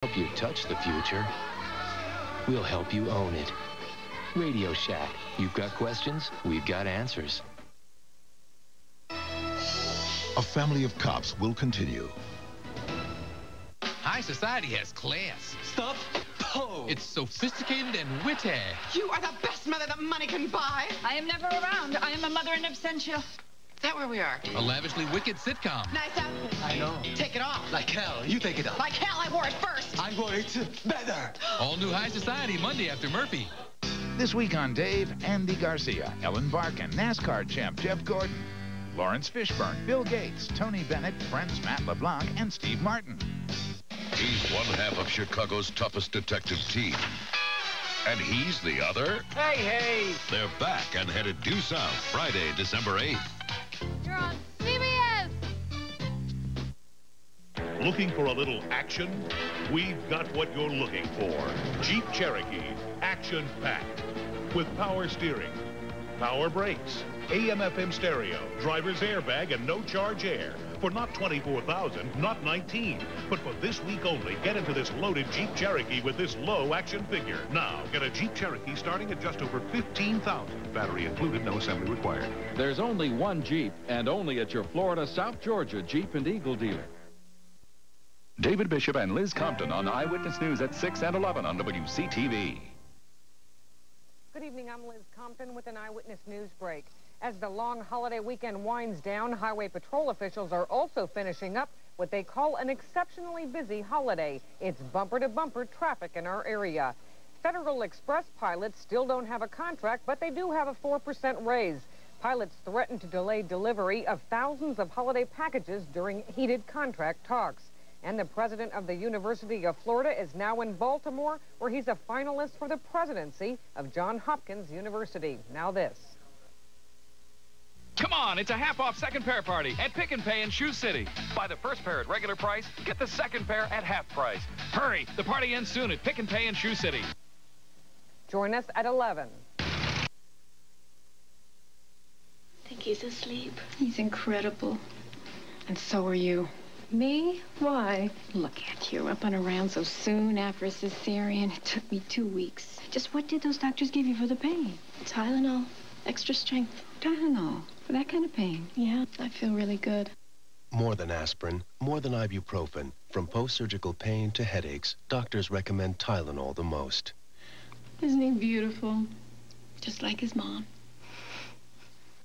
Help you touch the future. We'll help you own it. Radio Shack. You've got questions, we've got answers. A Family of Cops will continue. High society has class. Stuff? Oh. It's sophisticated and witty. You are the best mother that money can buy. I am never around. I am a mother in absentia. Is that where we are? A lavishly wicked sitcom. Nice outfit. I know. Take it off. Like hell. You take it off. Like hell, I wore it first. I wore it better. All new High Society Monday after Murphy. This week on Dave, Andy Garcia, Ellen Barkin, NASCAR champ Jeff Gordon, Lawrence Fishburne, Bill Gates, Tony Bennett, Friends Matt LeBlanc, and Steve Martin. He's one half of Chicago's toughest detective team. And he's the other? Hey! They're back and headed due south Friday, December 8th. You're on CBS! Looking for a little action? We've got what you're looking for. Jeep Cherokee, action-packed. With power steering, power brakes, AM/FM stereo, driver's airbag, and no-charge air. For not $24,000, not $19,000. But for this week only, get into this loaded Jeep Cherokee with this low action figure. Now, get a Jeep Cherokee starting at just over $15,000. Battery included, no assembly required. There's only one Jeep, and only at your Florida, South Georgia Jeep and Eagle dealer. David Bishop and Liz Compton on Eyewitness News at 6 and 11 on WCTV. Good evening, I'm Liz Compton with an Eyewitness News break. As the long holiday weekend winds down, Highway Patrol officials are also finishing up what they call an exceptionally busy holiday. It's bumper-to-bumper traffic in our area. Federal Express pilots still don't have a contract, but they do have a 4% raise. Pilots threatened to delay delivery of thousands of holiday packages during heated contract talks. And the president of the University of Florida is now in Baltimore, where he's a finalist for the presidency of Johns Hopkins University. Now this. Come on, it's a half-off second pair party at Pick and Pay in Shoe City. Buy the first pair at regular price, get the second pair at half price. Hurry, the party ends soon at Pick and Pay in Shoe City. Join us at 11. I think he's asleep. He's incredible. And so are you. Me? Why? Look at you, up and around so soon after a cesarean. It took me 2 weeks. Just what did those doctors give you for the pain? Tylenol. Extra strength. Tylenol. For that kind of pain? Yeah, I feel really good. More than aspirin, more than ibuprofen. From post-surgical pain to headaches, doctors recommend Tylenol the most. Isn't he beautiful? Just like his mom.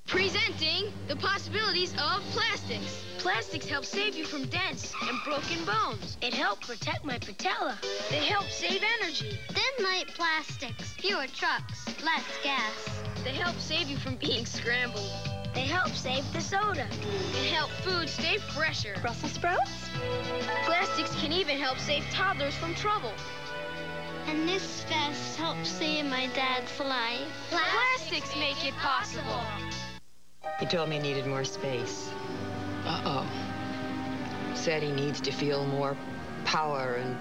Presenting the possibilities of plastics. Plastics help save you from dents and broken bones. It helped protect my patella. They help save energy. Thin light plastics. Fewer trucks. Less gas. They help save you from being scrambled. They help save the soda. And help food stay fresher. Brussels sprouts? Plastics can even help save toddlers from trouble. And this vest helps save my dad's life. Plastics make it possible. He told me he needed more space. Uh-oh. Said he needs to feel more power and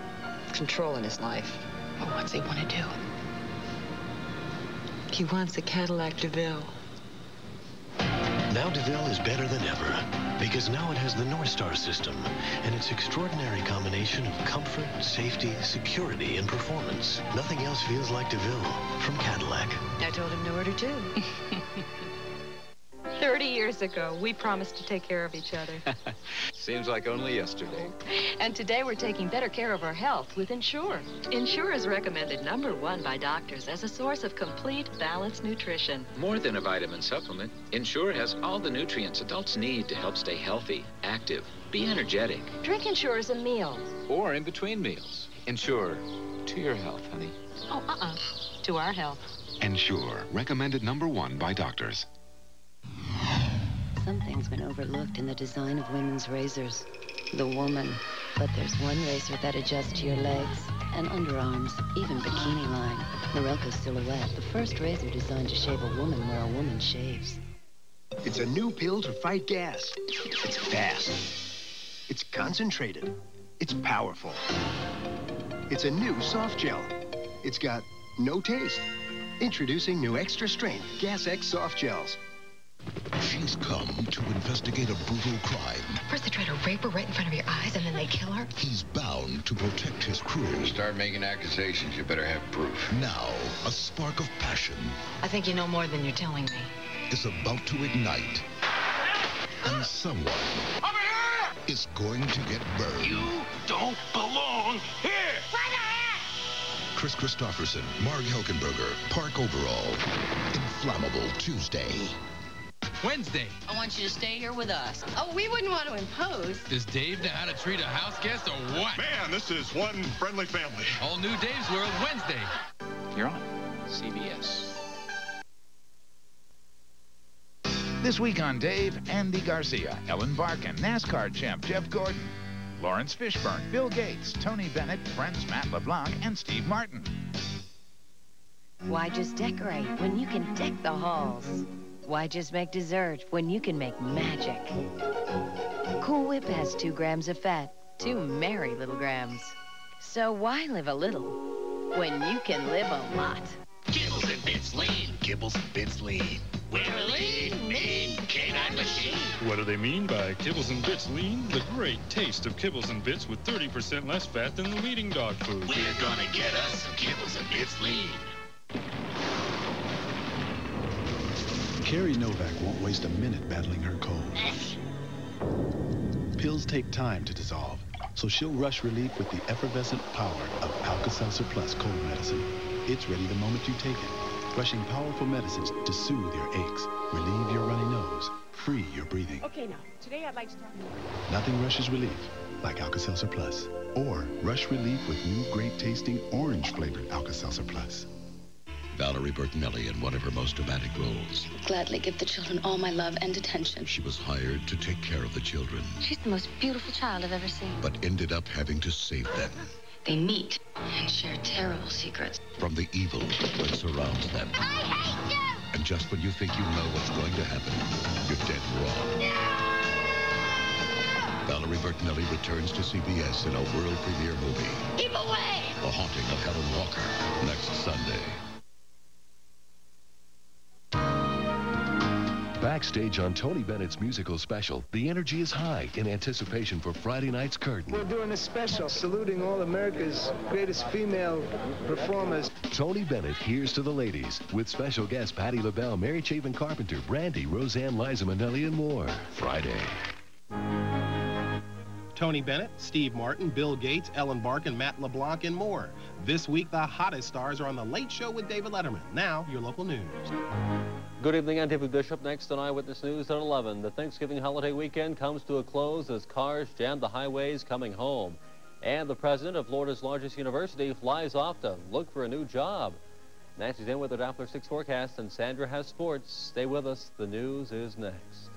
control in his life. Well, what's he want to do? He wants a Cadillac DeVille. Now DeVille is better than ever because now it has the North Star system and its extraordinary combination of comfort, safety, security, and performance. Nothing else feels like DeVille from Cadillac. I told him to order two. 30 years ago, we promised to take care of each other. Seems like only yesterday. And today we're taking better care of our health with Ensure. Ensure is recommended #1 by doctors as a source of complete, balanced nutrition. More than a vitamin supplement, Ensure has all the nutrients adults need to help stay healthy, active, be energetic. Drink Ensure as a meal. Or in between meals. Ensure to your health, honey. Oh, to our health. Ensure, recommended #1 by doctors. Something's been overlooked in the design of women's razors. The woman. But there's one razor that adjusts to your legs and underarms, even bikini line. Norelco Silhouette, the first razor designed to shave a woman where a woman shaves. It's a new pill to fight gas. It's fast. It's concentrated. It's powerful. It's a new soft gel. It's got no taste. Introducing new extra strength Gas X soft gels. She's come to investigate a brutal crime. First they try to rape her right in front of your eyes, and then they kill her. He's bound to protect his crew. When you start making accusations, you better have proof. Now, a spark of passion I think you know more than you're telling me. is about to ignite. And someone is going to get burned. You don't belong here! Chris Christopherson, Marg Helgenberger, Park Overall. Inflammable Tuesday. Wednesday. I want you to stay here with us. Oh, we wouldn't want to impose. Does Dave know how to treat a house guest or what? Man, this is one friendly family. All new Dave's World Wednesday. You're on CBS. This week on Dave, Andy Garcia, Ellen Barkin, NASCAR champ Jeff Gordon, Lawrence Fishburne, Bill Gates, Tony Bennett, friends Matt LeBlanc, and Steve Martin. Why just decorate when you can deck the halls? Why just make dessert when you can make magic? Cool Whip has 2 grams of fat, 2 merry little grams. So why live a little when you can live a lot? Kibbles and Bits Lean. Kibbles and Bits Lean. We're a lean, mean canine machine. What do they mean by Kibbles and Bits Lean? The great taste of Kibbles and Bits with 30% less fat than the leading dog food. We're gonna get us some Kibbles and Bits Lean. Carrie Novak won't waste a minute battling her cold. Pills take time to dissolve, so she'll rush relief with the effervescent power of Alka-Seltzer Plus cold medicine. It's ready the moment you take it. Rushing powerful medicines to soothe your aches, relieve your runny nose, free your breathing. Okay, now, today I'd like to talk more. Nothing rushes relief like Alka-Seltzer Plus. Or rush relief with new great-tasting orange-flavored Alka-Seltzer Plus. Valerie Bertinelli in one of her most dramatic roles. I would gladly give the children all my love and attention. She was hired to take care of the children, She's the most beautiful child I've ever seen. but ended up having to save them They meet and share terrible secrets. from the evil that surrounds them. I hate you! And just when you think you know what's going to happen, you're dead wrong. Valerie Bertinelli returns to CBS in a world premiere movie. Keep away! The Haunting of Helen Walker, next Sunday. Backstage on Tony Bennett's musical special, the energy is high in anticipation for Friday night's curtain. We're doing a special saluting all America's greatest female performers. Tony Bennett Here's to the Ladies with special guests Patti LaBelle, Mary Chapin Carpenter, Brandy, Roseanne, Liza Minnelli, and more. Friday. Tony Bennett, Steve Martin, Bill Gates, Ellen Barkin, Matt LeBlanc, and more. This week, the hottest stars are on The Late Show with David Letterman. Now, your local news. Good evening, I'm David Bishop. Next on Eyewitness News at 11. The Thanksgiving holiday weekend comes to a close as cars jam the highways coming home. And the president of Florida's largest university flies off to look for a new job. Nancy's in with the Doppler 6 forecast, and Sandra has sports. Stay with us. The news is next.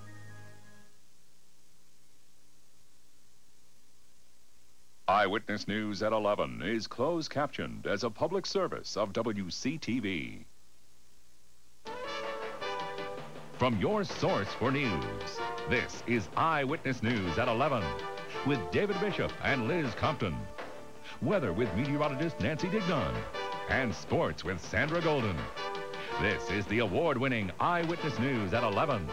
Eyewitness News at 11 is closed captioned as a public service of WCTV. From your source for news, this is Eyewitness News at 11 with David Bishop and Liz Compton. Weather with meteorologist Nancy Dignon. And sports with Sandra Golden. This is the award-winning Eyewitness News at 11.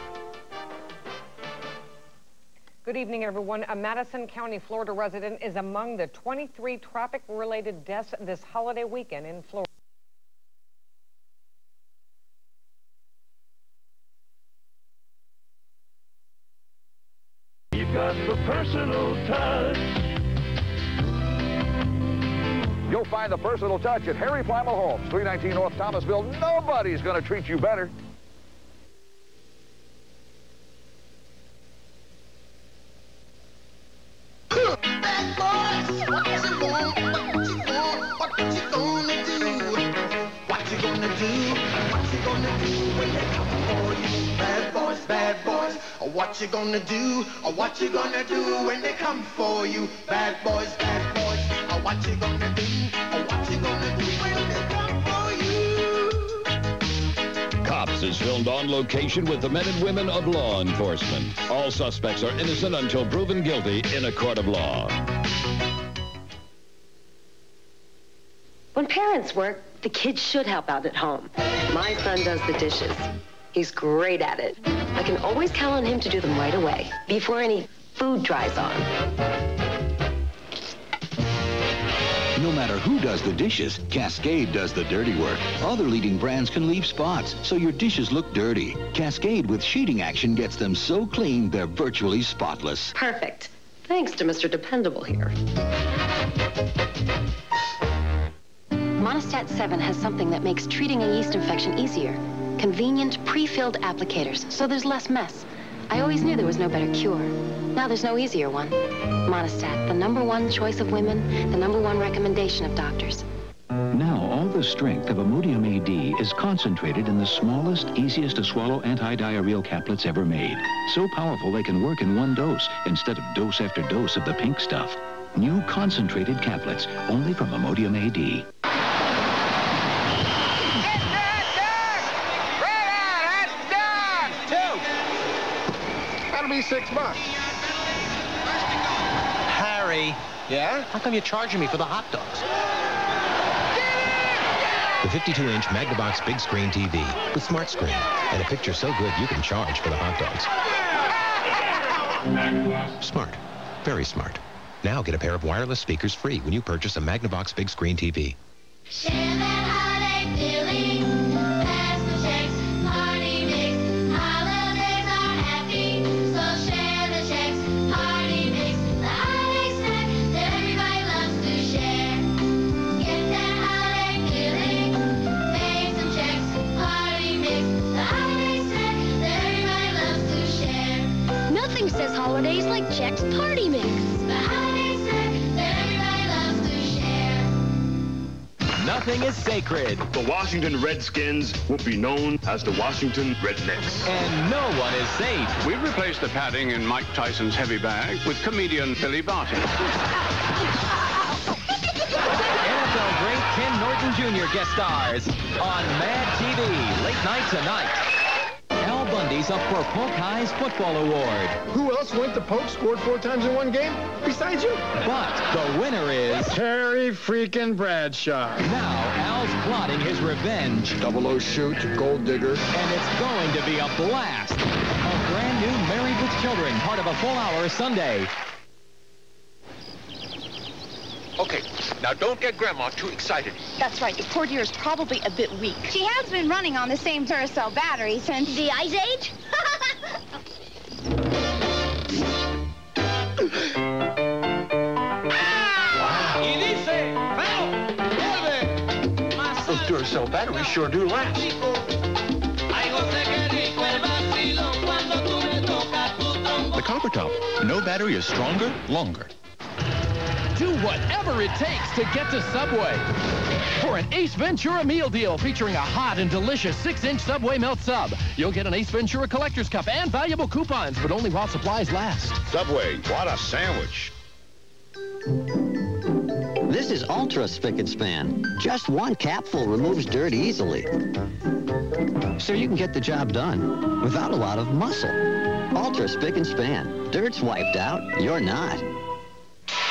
Good evening, everyone. A Madison County, Florida resident is among the 23 traffic-related deaths this holiday weekend in Florida. You've got the personal touch. You'll find the personal touch at Harry Flammel Homes, 319 North Thomasville. Nobody's going to treat you better. What you gonna do, or what you gonna do when they come for you? Bad boys, or what you gonna do, or what you gonna do when they come for you? Cops is filmed on location with the men and women of law enforcement. All suspects are innocent until proven guilty in a court of law. When parents work, the kids should help out at home. My son does the dishes. He's great at it. I can always count on him to do them right away, before any food dries on. No matter who does the dishes, Cascade does the dirty work. Other leading brands can leave spots, so your dishes look dirty. Cascade with sheeting action gets them so clean, they're virtually spotless. Perfect. Thanks to Mr. Dependable here. Monostat 7 has something that makes treating a yeast infection easier. Convenient, pre-filled applicators, so there's less mess. I always knew there was no better cure. Now there's no easier one. Monostat, the #1 choice of women, the #1 recommendation of doctors. Now all the strength of Imodium AD is concentrated in the smallest, easiest to swallow anti-diarrheal caplets ever made. So powerful they can work in one dose instead of dose after dose of the pink stuff. New concentrated caplets, only from Imodium AD. That'll be $6. Harry. Yeah? How come you're charging me for the hot dogs? The 52-inch Magnavox big screen TV with smart screen and a picture so good you can charge for the hot dogs. Smart. Very smart. Now get a pair of wireless speakers free when you purchase a Magnavox big screen TV. Share that holiday feeling. Pass the checks, party mix. Holidays are happy, so share the checks, party mix. The holiday snack that everybody loves to share. Get that holiday feeling. Make some checks, party mix. The holiday snack that everybody loves to share. Nothing says holidays like Chex Party Mix. The holiday snack that everybody loves to share. Nothing is sacred. The Washington Redskins will be known as the Washington Rednecks. And no one is safe. We've replaced the padding in Mike Tyson's heavy bag with comedian Billy Barton. NFL great Ken Norton Jr. guest stars on Mad TV, late night tonight. Al Bundy's up for Polk High's Football Award. Who else went to Polk, scored 4 times in one game besides you? But the winner is Terry freaking Bradshaw. Now Al's plotting his revenge. 00 shoot, gold digger. And it's going to be a blast. A brand new Married with Children, part of a full hour Sunday. Okay, now don't get Grandma too excited. That's right. The poor dear is probably a bit weak. She has been running on the same Duracell battery since the Ice Age. Those Duracell batteries sure do last. The Copper Top. No battery is stronger, longer. Do whatever it takes to get to Subway. For an Ace Ventura meal deal featuring a hot and delicious 6-inch Subway melt sub. You'll get an Ace Ventura Collector's Cup and valuable coupons, but only while supplies last. Subway, what a sandwich. This is Ultra Spick and Span. Just one capful removes dirt easily. So you can get the job done without a lot of muscle. Ultra Spick and Span. Dirt's wiped out, you're not.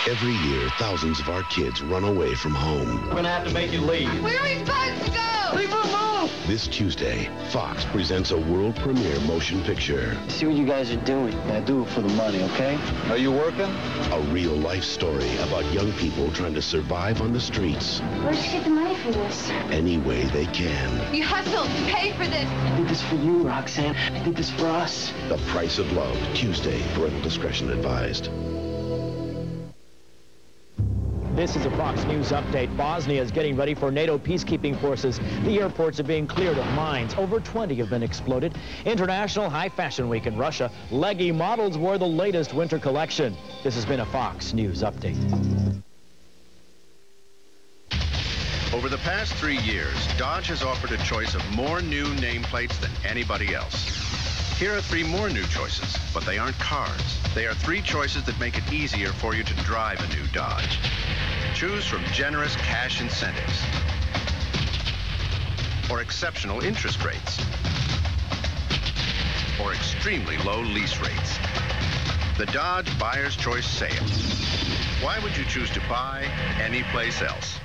Every year, thousands of our kids run away from home. We're gonna have to make you leave. Where are we supposed to go? Leave them alone! This Tuesday, Fox presents a world premiere motion picture. See what you guys are doing. Now do it for the money, okay? Are you working? A real-life story about young people trying to survive on the streets Where'd you get the money for this? any way they can. You hustled to pay for this. I did this for you, Roxanne. I did this for us. The Price of Love, Tuesday. Parental discretion advised. This is a Fox News update. Bosnia is getting ready for NATO peacekeeping forces. The airports are being cleared of mines. Over 20 have been exploded. International High Fashion Week in Russia. Leggy models wore the latest winter collection. This has been a Fox News update. Over the past 3 years, Dodge has offered a choice of more new nameplates than anybody else. Here are 3 more new choices, but they aren't cars. They are 3 choices that make it easier for you to drive a new Dodge. Choose from generous cash incentives or exceptional interest rates or extremely low lease rates. The Dodge Buyer's Choice Sale. Why would you choose to buy anyplace else?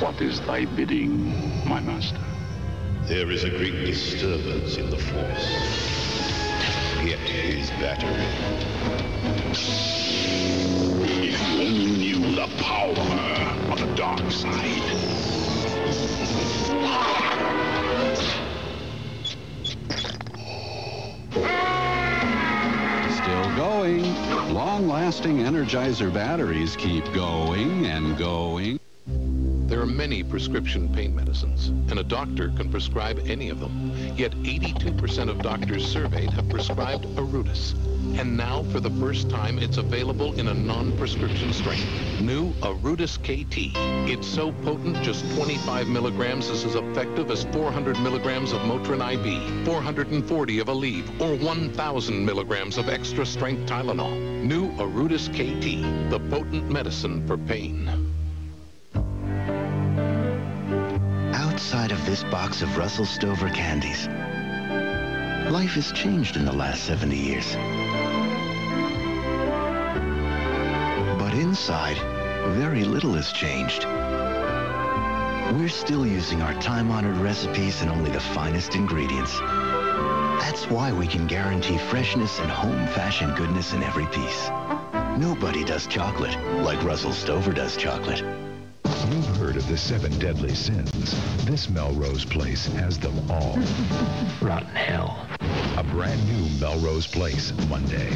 What is thy bidding, my master? There is a great disturbance in the Force. Get his battery. If you only knew the power of the dark side. Still going. Long-lasting Energizer batteries keep going and going. There are many prescription pain medicines, and a doctor can prescribe any of them. Yet 82% of doctors surveyed have prescribed Arudis. And now, for the first time, it's available in a non-prescription strength. New Arudis KT. It's so potent, just 25 milligrams is as effective as 400 milligrams of Motrin IB, 440 of Aleve, or 1,000 milligrams of extra-strength Tylenol. New Arudis KT, the potent medicine for pain. Outside of this box of Russell Stover candies, life has changed in the last 70 years. But inside, very little has changed. We're still using our time-honored recipes and only the finest ingredients. That's why we can guarantee freshness and home-fashioned goodness in every piece. Nobody does chocolate like Russell Stover does chocolate. You've heard of the 7 deadly sins. This Melrose Place has them all. Rotten hell. A brand new Melrose Place, Monday.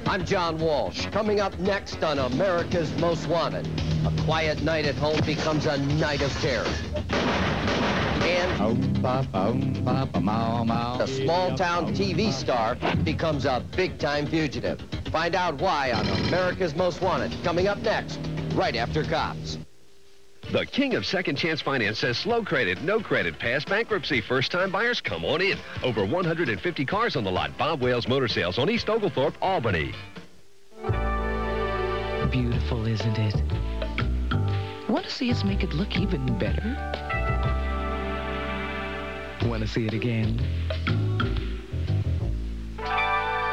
I'm John Walsh. Coming up next on America's Most Wanted. A quiet night at home becomes a night of terror. And a small-town TV star becomes a big-time fugitive. Find out why on America's Most Wanted. Coming up next, right after Cops. The king of second chance finance says slow credit, no credit, past bankruptcy. First-time buyers, come on in. Over 150 cars on the lot. Bob Wales Motor Sales on East Oglethorpe, Albany. Beautiful, isn't it? Want to see us make it look even better? Want to see it again?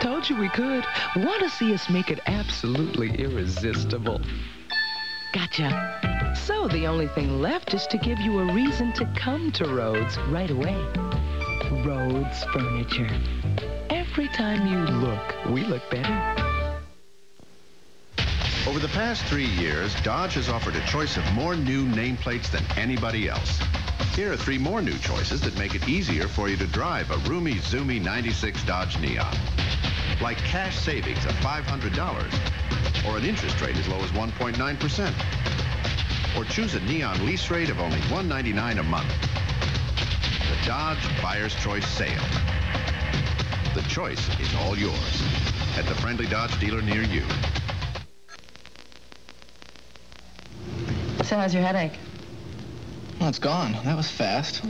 Told you we could. Want to see us make it absolutely irresistible? Gotcha. So the only thing left is to give you a reason to come to Rhodes right away. Rhodes Furniture. Every time you look, we look better. Over the past 3 years, Dodge has offered a choice of more new nameplates than anybody else. Here are 3 more new choices that make it easier for you to drive a roomy, zoomy 96 Dodge Neon. Like cash savings of $500, or an interest rate as low as 1.9%. Or choose a Neon lease rate of only $199 a month. The Dodge Buyer's Choice Sale. The choice is all yours at the friendly Dodge dealer near you. So how's your headache? Well, it's gone. That was fast.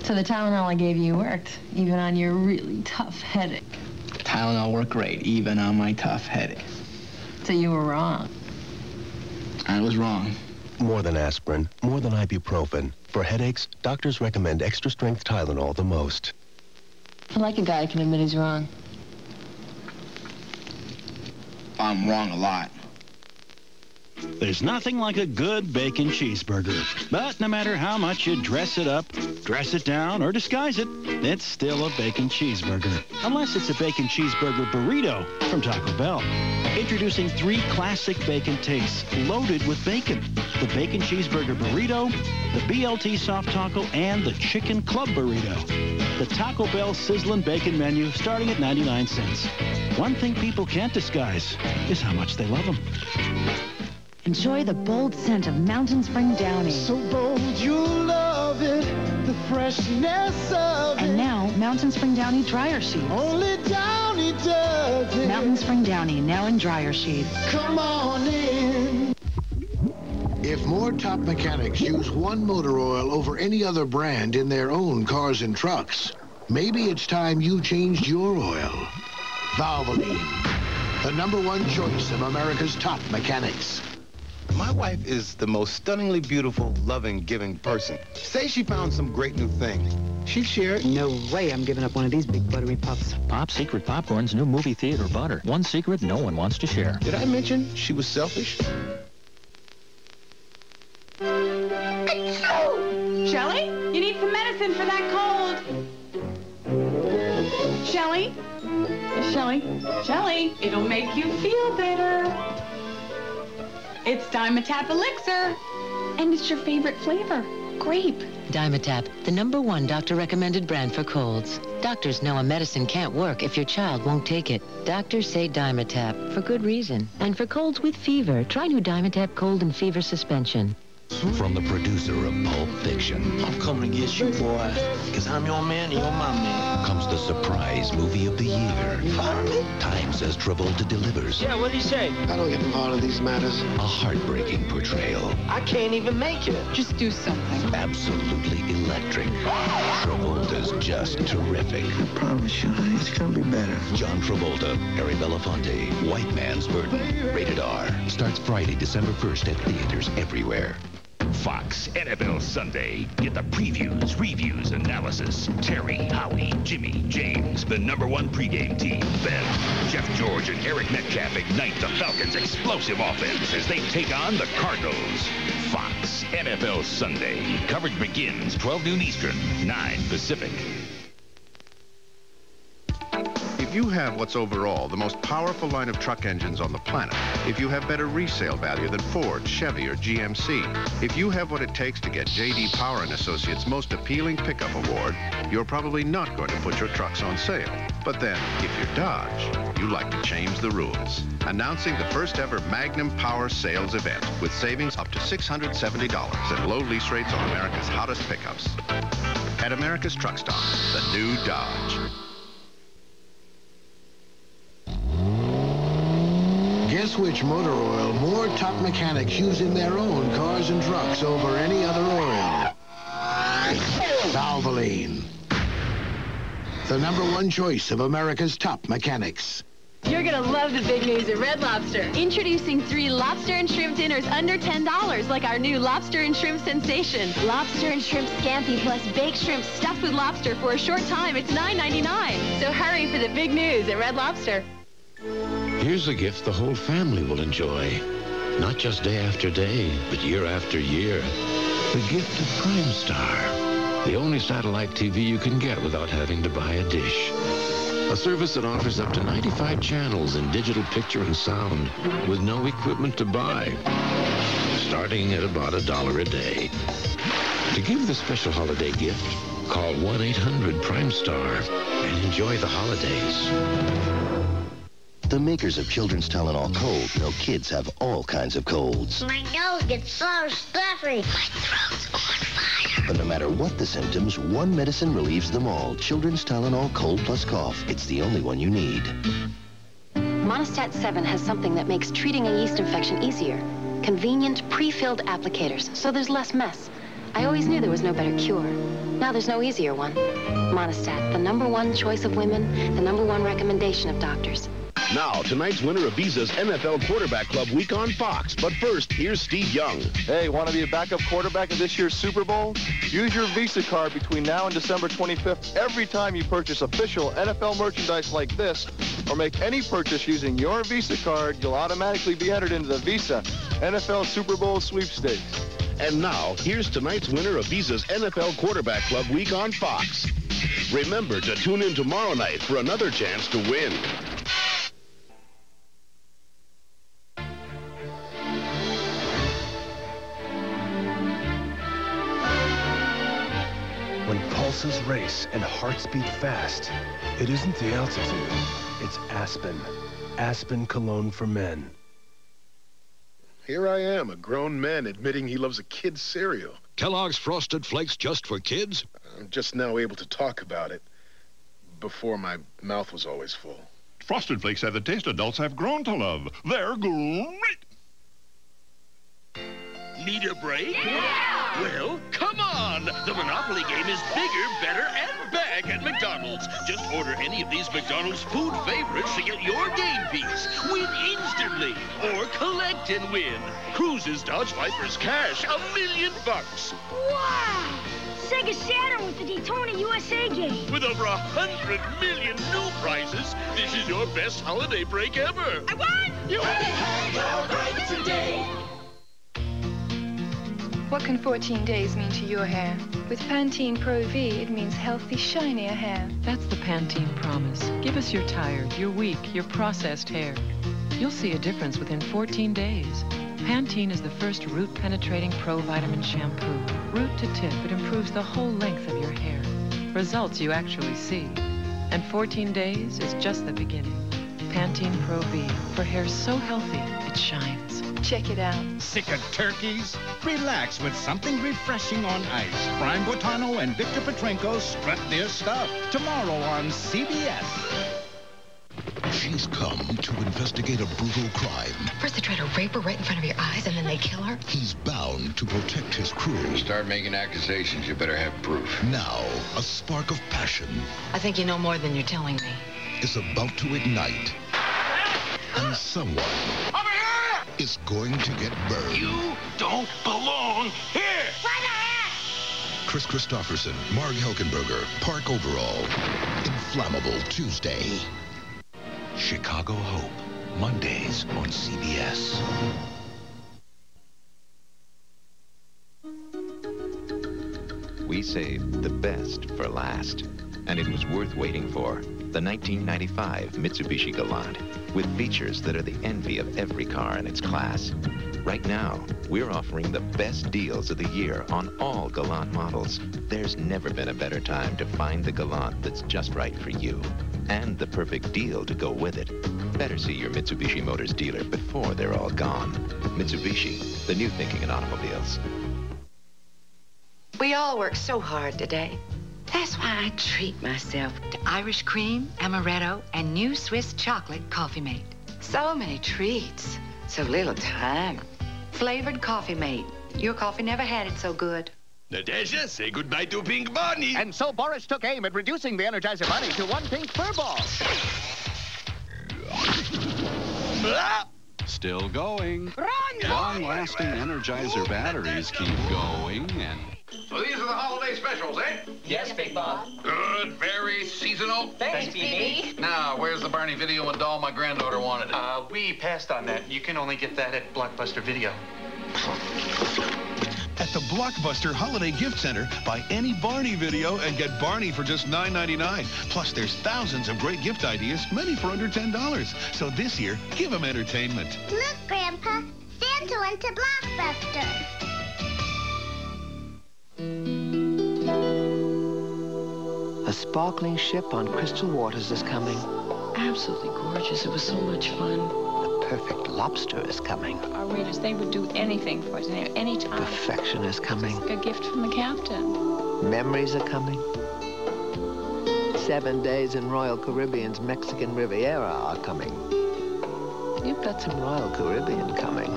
So the Tylenol I gave you worked, even on your really tough headache. Tylenol worked great, even on my tough headache. So you were wrong. I was wrong. More than aspirin, more than ibuprofen. For headaches, doctors recommend extra-strength Tylenol the most. I like a guy who can admit he's wrong. I'm wrong a lot. There's nothing like a good bacon cheeseburger. But no matter how much you dress it up, dress it down, or disguise it, it's still a bacon cheeseburger. Unless it's a bacon cheeseburger burrito from Taco Bell. Introducing 3 classic bacon tastes loaded with bacon. The bacon cheeseburger burrito, the BLT soft taco, and the chicken club burrito. The Taco Bell sizzling bacon menu starting at 99 cents. One thing people can't disguise is how much they love them. Enjoy the bold scent of Mountain Spring Downy. So bold you'll love it, the freshness of it. And now, Mountain Spring Downy dryer sheets. Only Downy does it. Mountain Spring Downy, now in dryer sheets. Come on in. If more top mechanics use one motor oil over any other brand in their own cars and trucks, maybe it's time you changed your oil. Valvoline, the #1 choice of America's top mechanics. My wife is the most stunningly beautiful, loving, giving person. Say she found some great new thing. She'd share it. No way I'm giving up one of these big buttery puffs. Pop Secret Popcorn's new movie theater butter. One secret no one wants to share. Did I mention she was selfish? Shelley, you need some medicine for that cold. Shelley? Shelley, it'll make you feel better. It's Dimetap Elixir. And it's your favorite flavor, grape. Dimetap, the #1 doctor-recommended brand for colds. Doctors know a medicine can't work if your child won't take it. Doctors say Dimetap, for good reason. And for colds with fever, try new Dimetap Cold and Fever Suspension. From the producer of Pulp Fiction. I'm coming to get you, boy, because I'm your man and you're my man. Comes the surprise movie of the year. Finally? Time says Travolta delivers. Yeah, what'd he say? I don't get involved in these matters. A heartbreaking portrayal. I can't even make it. Just do something. Absolutely electric. Travolta's just terrific. I promise you, it's gonna be better. John Travolta, Harry Belafonte, White Man's Burden. Rated R. Starts Friday, December 1st at theaters everywhere. Fox NFL Sunday. Get the previews, reviews, analysis. Terry, Howie, Jimmy, James, the #1 pregame team. Then, Jeff George and Eric Metcalf ignite the Falcons' explosive offense as they take on the Cardinals. Fox NFL Sunday. Coverage begins 12 noon Eastern, 9 Pacific. If you have what's overall the most powerful line of truck engines on the planet, if you have better resale value than Ford, Chevy, or GMC, if you have what it takes to get J.D. Power & Associates' Most Appealing Pickup Award, you're probably not going to put your trucks on sale. But then, if you're Dodge, you like to change the rules. Announcing the first ever Magnum Power Sales event with savings up to $670 and low lease rates on America's hottest pickups. At America's Truck Stop, the new Dodge. Guess which motor oil more top mechanics use in their own cars and trucks over any other oil? Valvoline. The #1 choice of America's top mechanics. You're gonna love the big news at Red Lobster. Introducing 3 lobster and shrimp dinners under $10, like our new lobster and shrimp sensation. Lobster and shrimp scampi plus baked shrimp stuffed with lobster for a short time. It's $9.99. So hurry for the big news at Red Lobster. Here's a gift the whole family will enjoy. Not just day after day, but year after year. The gift of Prime Star. The only satellite TV you can get without having to buy a dish. A service that offers up to 95 channels in digital picture and sound with no equipment to buy. Starting at about $1 a day. To give the special holiday gift, call 1-800-PRIME-STAR and enjoy the holidays. The makers of Children's Tylenol Cold know kids have all kinds of colds. My nose gets so stuffy. My throat's on fire. But no matter what the symptoms, one medicine relieves them all. Children's Tylenol Cold plus Cough. It's the only one you need. Monostat 7 has something that makes treating a yeast infection easier. Convenient, pre-filled applicators, so there's less mess. I always knew there was no better cure. Now there's no easier one. Monostat, the #1 choice of women, the #1 recommendation of doctors. Now, tonight's winner of Visa's NFL Quarterback Club Week on Fox. But first, here's Steve Young. Hey, want to be a backup quarterback of this year's Super Bowl? Use your Visa card between now and December 25th every time you purchase official NFL merchandise like this, or make any purchase using your Visa card, you'll automatically be entered into the Visa NFL Super Bowl sweepstakes. And now, here's tonight's winner of Visa's NFL Quarterback Club Week on Fox. Remember to tune in tomorrow night for another chance to win. When pulses race and hearts beat fast, it isn't the altitude, it's Aspen. Aspen Cologne for Men. Here I am, a grown man admitting he loves a kid's cereal. Kellogg's Frosted Flakes just for kids? I'm just now able to talk about it. Before, my mouth was always full. Frosted Flakes have the taste adults have grown to love. They're great! Need a break? Yeah! Well, come on! The Monopoly game is bigger, better, and back at McDonald's. Just order any of these McDonald's food favorites to get your game piece. Win instantly, or collect and win. Cruises, Dodge Vipers, cash, $1 million. Wow! Sega Saturn with the Daytona USA game. With over 100 million new prizes, this is your best holiday break ever. I won! You had your break today. What What can 14 days mean to your hair? With Pantene Pro V, it means healthy, shinier hair. That's the Pantene promise. Give us your tired, your weak, your processed hair. You'll see a difference within 14 days. Pantene is the first root-penetrating pro-vitamin shampoo. Root to tip, it improves the whole length of your hair. Results you actually see. And 14 days is just the beginning. Pantene Pro V, for hair so healthy, it shines. Check it out. Sick of turkeys? Relax with something refreshing on ice. Brian Boitano and Victor Petrenko strut their stuff. Tomorrow on CBS. She's come to investigate a brutal crime. First they try to rape her right in front of your eyes, and then they kill her. He's bound to protect his crew. Start making accusations, you better have proof. Now, a spark of passion I think you know more than you're telling me. is about to ignite. And someone is going to get burned. You don't belong here! Chris Christopherson, Marg Helgenberger, Park Overall. Inflammable Tuesday. Chicago Hope, Mondays on CBS. We saved the best for last, and it was worth waiting for. The 1995 Mitsubishi Galant, with features that are the envy of every car in its class. Right now, we're offering the best deals of the year on all Galant models. There's never been a better time to find the Galant that's just right for you, and the perfect deal to go with it. Better see your Mitsubishi Motors dealer before they're all gone. Mitsubishi, the new thinking in automobiles. We all work so hard today. That's why I treat myself to Irish cream, amaretto, and new Swiss chocolate Coffee Mate. So many treats, so little time. Flavored Coffee Mate. Your coffee never had it so good. Natasha, say goodbye to Pink Bonnie. And so Boris took aim at reducing the Energizer Bunny to one pink fur ball. Still going. Long-lasting Energizer batteries keep going and... So these are the holiday specials, eh? Yes, Big Bob. Good, very seasonal. Thanks, BB. Now, where's the Barney video and doll my granddaughter wanted it? We passed on that. You can only get that at Blockbuster Video. At the Blockbuster Holiday Gift Center, buy any Barney video and get Barney for just $9.99. Plus, there's thousands of great gift ideas, many for under $10. So this year, give them entertainment. Look, Grandpa, Santa went to Blockbuster. A sparkling ship on crystal waters is coming. Absolutely gorgeous. It was so much fun. The perfect lobster is coming. Our readers, they would do anything for us, any time. Perfection is coming. A gift from the captain. Memories are coming. 7 days in Royal Caribbean's Mexican Riviera are coming. You've got some Royal Caribbean coming.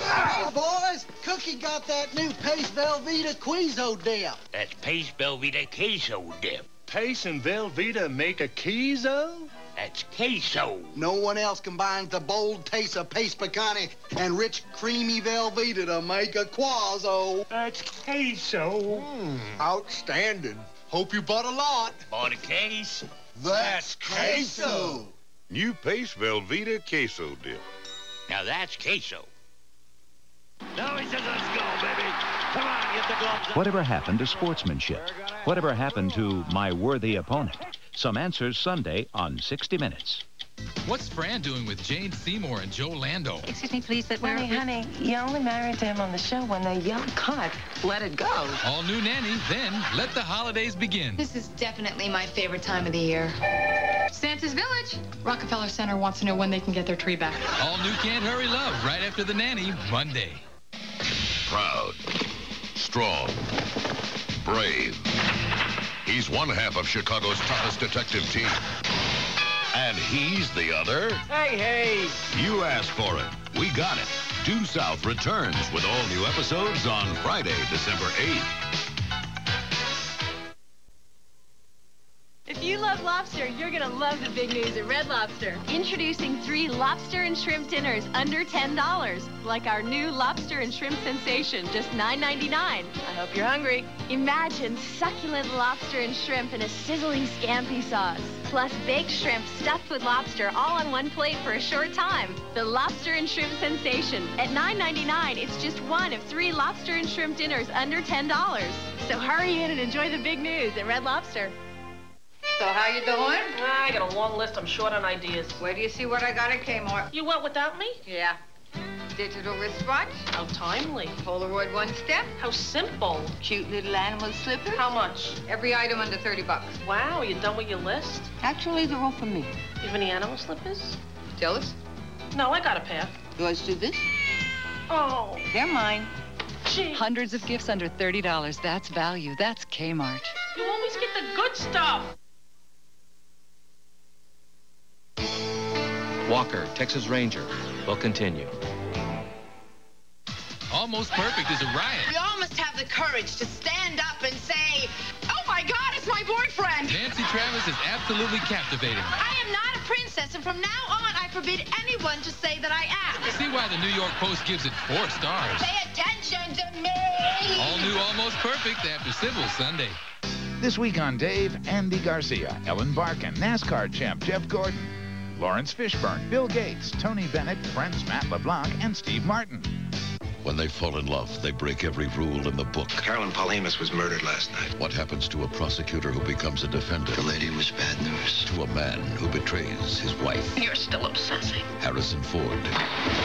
Hey, boys! Cookie got that new Pace Velveeta Queso dip. That's Pace Velveeta Queso dip. Pace and Velveeta make a queso? That's queso. No one else combines the bold taste of Pace Picante and rich, creamy Velveeta to make a Quazo. That's queso. Outstanding. Hope you bought a lot. Bought a case. That's queso. New Pace Velveeta Queso Dip. Now that's queso. Now he says, let's go, baby. Come on, get the gloves on. Whatever happened to sportsmanship? Whatever happened to my worthy opponent? Some answers Sunday on 60 Minutes. What's Fran doing with Jane Seymour and Joe Lando? Excuse me, please, that Honey, you only married him on the show when they yelled cut. Let it go. All new nanny, then let the holidays begin. This is definitely my favorite time of the year. Santa's Village. Rockefeller Center wants to know when they can get their tree back. All new Can't Hurry Love right after the nanny, Monday. Proud, strong, brave. He's one half of Chicago's toughest detective team. And he's the other. Hey! You asked for it. We got it. Due South returns with all new episodes on Friday, December 8th. If you love lobster, you're going to love the big news at Red Lobster. Introducing 3 lobster and shrimp dinners under $10. Like our new lobster and shrimp sensation, just $9.99. I hope you're hungry. Imagine succulent lobster and shrimp in a sizzling scampi sauce. plus baked shrimp stuffed with lobster all on one plate for a short time. The Lobster and Shrimp Sensation. At $9.99, it's just one of 3 lobster and shrimp dinners under $10. So hurry in and enjoy the big news at Red Lobster. So how you doing? I got a long list. I'm short on ideas. Where do you see what I got at Kmart? You went without me? Yeah. Digital wristwatch. How timely. Polaroid one-step. How simple. Cute little animal slippers. How much? Every item under $30. Wow, you done with your list? Actually, they're all for me. You have any animal slippers? Jealous? No, I got a pair. You want to do this? Oh. They're mine. Gee. Hundreds of gifts under $30. That's value. That's Kmart. You always get the good stuff. Walker, Texas Ranger, will continue. Almost Perfect is a riot. We all must have the courage to stand up and say, oh my God, it's my boyfriend. Nancy Travis is absolutely captivating. I am not a princess, and from now on, I forbid anyone to say that I am. See why the New York Post gives it 4 stars. Pay attention to me. All new Almost Perfect after Sybil Sunday. This week on Dave, Andy Garcia, Ellen Barkin, NASCAR champ Jeff Gordon, Lawrence Fishburne, Bill Gates, Tony Bennett, Friends Matt LeBlanc, and Steve Martin. When they fall in love, they break every rule in the book. Carolyn Paulimus was murdered last night. What happens to a prosecutor who becomes a defendant? The lady was bad news. To a man who betrays his wife. You're still obsessing. Harrison Ford.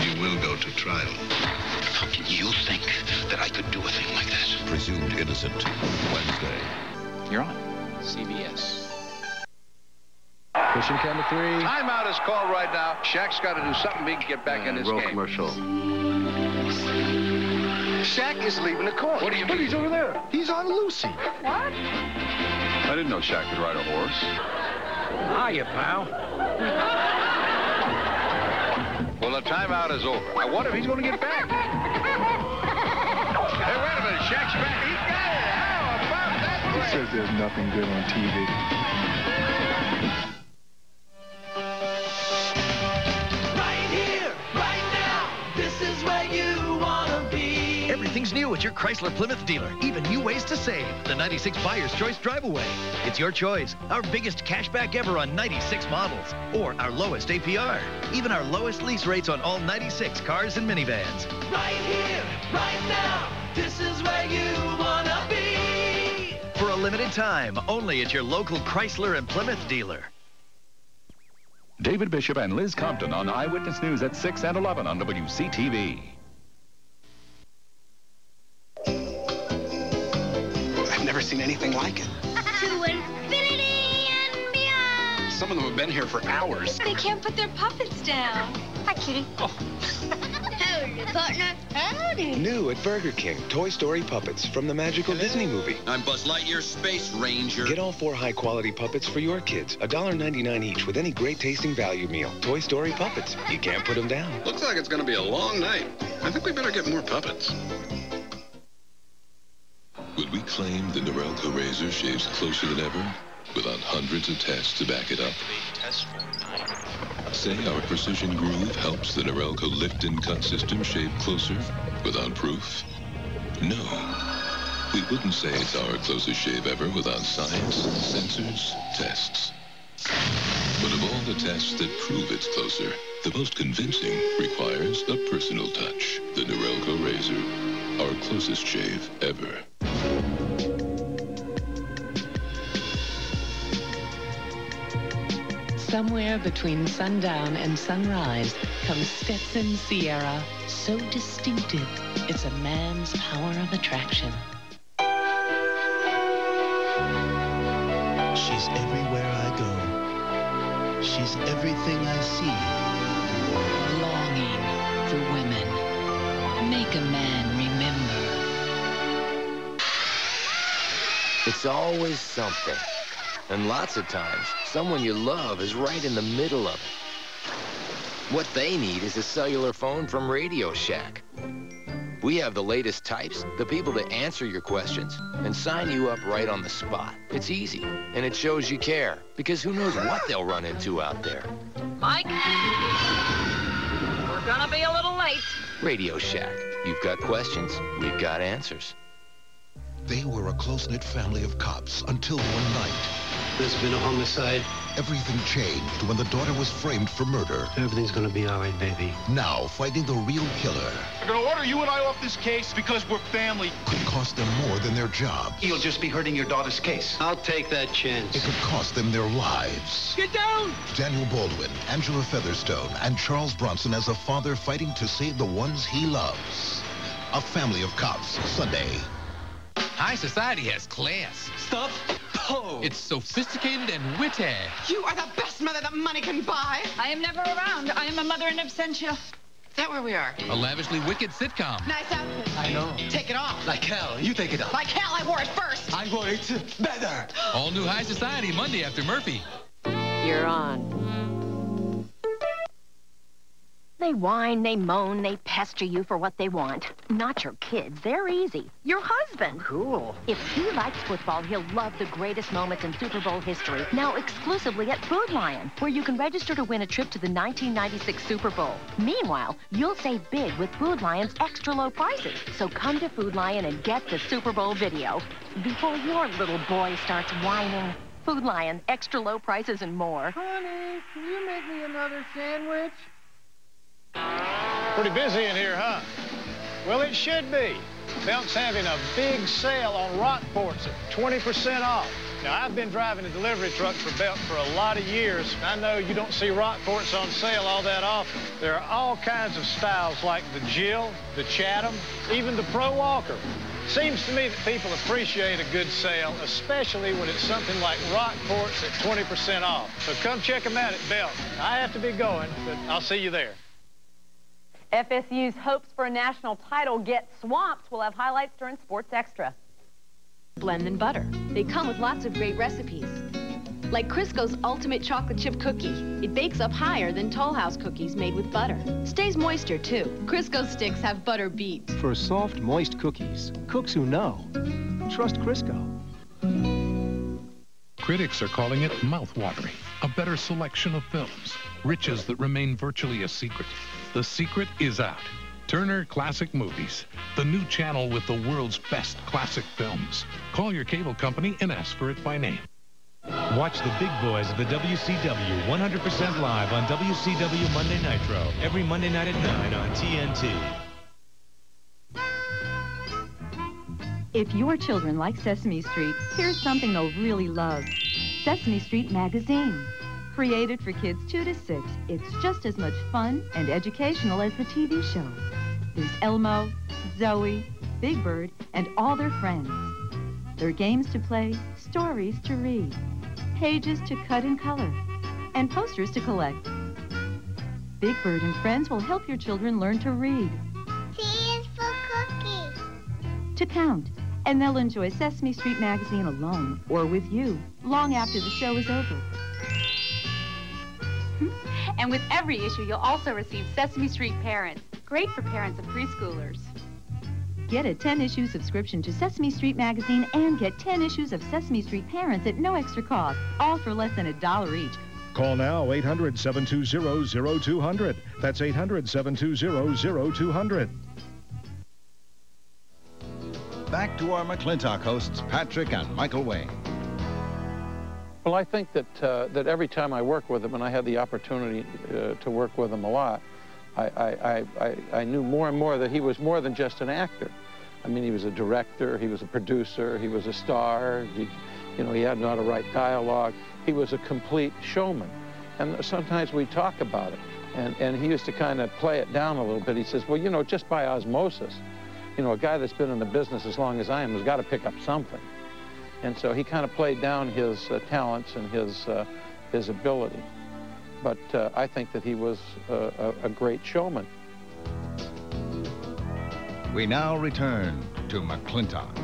You will go to trial. How can you think that I could do a thing like this? Presumed innocent. Wednesday. You're on CBS. Pushing camera 3. Timeout is called right now. Shaq's got to do something big to get back in this roll game. Commercial. Shaq is leaving the court. What do you mean? He's over there. He's on Lucy. What? I didn't know Shaq could ride a horse. Hiya, pal. Well, the timeout is over. I wonder if he's going to get back. Hey, wait a minute. Shaq's back. He got it. How about that play? He says there's nothing good on TV. Everything's new at your Chrysler Plymouth dealer. Even new ways to save. The 96 Buyer's Choice Drive Away. It's your choice. Our biggest cashback ever on 96 models. Or our lowest APR. Even our lowest lease rates on all 96 cars and minivans. Right here, right now. This is where you want to be. For a limited time, only at your local Chrysler and Plymouth dealer. David Bishop and Liz Compton on Eyewitness News at 6 and 11 on WCTV. I've never seen anything like it. To infinity and beyond. Some of them have been here for hours. They can't put their puppets down. Hi, kitty. Oh. Howdy, partner. Howdy. New at Burger King, Toy Story puppets from the magical Disney movie. I'm Buzz Lightyear, Space Ranger. Get all 4 high-quality puppets for your kids. $1.99 each with any great-tasting value meal. Toy Story puppets. You can't put them down. Looks like it's going to be a long night. I think we better get more puppets. Would we claim the Norelco razor shaves closer than ever without hundreds of tests to back it up? Say our precision groove helps the Norelco lift and cut system shave closer without proof? No. We wouldn't say it's our closest shave ever without science, sensors, tests. But of all the tests that prove it's closer, the most convincing requires a personal touch. The Norelco razor, our closest shave ever. Somewhere between sundown and sunrise comes Stetson Sierra, so distinctive, it's a man's power of attraction. She's everywhere I go. She's everything I see. Longing for women. Make a man remember. It's always something. And lots of times, someone you love is right in the middle of it. What they need is a cellular phone from Radio Shack. We have the latest types, the people to answer your questions, and sign you up right on the spot. It's easy, and it shows you care, because who knows what they'll run into out there. Mike, we're gonna be a little late. Radio Shack. You've got questions, we've got answers. They were a close-knit family of cops until one night, There's been a homicide. Everything changed when the daughter was framed for murder. Everything's gonna be all right, baby. Now, fighting the real killer I'm gonna order you and I off this case because we're family. could cost them more than their jobs. You'll just be hurting your daughter's case. I'll take that chance. It could cost them their lives. Get down! Daniel Baldwin, Angela Featherstone, and Charles Bronson as a father fighting to save the ones he loves. A Family of Cops, Sunday. High society has class. Stuff? Oh. It's sophisticated and witty. You are the best mother that money can buy. I am never around. I am a mother in absentia. Is that where we are? A lavishly wicked sitcom. Nice outfit. I know. Take it off. Like hell. You take it off. Like hell, I wore it first. I wore it better. All new High Society Monday after Murphy. You're on. They whine, they moan, they pester you for what they want. Not your kids. They're easy. Your husband. Cool. If he likes football, he'll love the greatest moments in Super Bowl history. Now exclusively at Food Lion, where you can register to win a trip to the 1996 Super Bowl. Meanwhile, you'll save big with Food Lion's extra low prices. So come to Food Lion and get the Super Bowl video before your little boy starts whining. Food Lion, extra low prices and more. Honey, can you make me another sandwich? Pretty busy in here, huh? Well, it should be. Belk's having a big sale on Rockports at 20% off. Now, I've been driving a delivery truck for Belk for a lot of years. I know you don't see Rockports on sale all that often. There are all kinds of styles like the Jill, the Chatham, even the Pro Walker. Seems to me that people appreciate a good sale, especially when it's something like Rockports at 20% off. So come check them out at Belk. I have to be going, but I'll see you there. FSU's hopes for a national title get swamped. We'll have highlights during Sports Extra. Blend and butter. They come with lots of great recipes. Like Crisco's Ultimate Chocolate Chip Cookie. It bakes up higher than Toll House cookies made with butter. Stays moister, too. Crisco sticks have butter beat. For soft, moist cookies, cooks who know. Trust Crisco. Critics are calling it mouth-watering. A better selection of films. Riches that remain virtually a secret. The secret is out. Turner Classic Movies, the new channel with the world's best classic films. Call your cable company and ask for it by name. Watch the big boys of the WCW 100% live on WCW Monday Nitro every Monday night at 9 on TNT. If your children like Sesame Street, here's something they'll really love. Sesame Street Magazine. Created for kids 2 to 6, it's just as much fun and educational as the TV show. There's Elmo, Zoe, Big Bird, and all their friends. There are games to play, stories to read, pages to cut and color, and posters to collect. Big Bird and friends will help your children learn to read. T is for cookie. To count, and they'll enjoy Sesame Street Magazine alone or with you long after the show is over. And with every issue, you'll also receive Sesame Street Parents. Great for parents of preschoolers. Get a 10-issue subscription to Sesame Street Magazine and get 10 issues of Sesame Street Parents at no extra cost, all for less than $1 each. Call now, 800-720-0200. That's 800-720-0200. Back to our McClintock hosts, Patrick and Michael Wayne. Well, I think that that every time I work with him, and I had the opportunity to work with him a lot, I knew more and more that he was more than just an actor. I mean, he was a director, he was a producer, he was a star. He had how to write dialogue. He was a complete showman. And sometimes we talk about it, and he used to kind of play it down a little bit. He says, well, just by osmosis, a guy that's been in the business as long as I am has got to pick up something. And so he kind of played down his talents and his ability. But I think that he was a great showman. We now return to McClintock.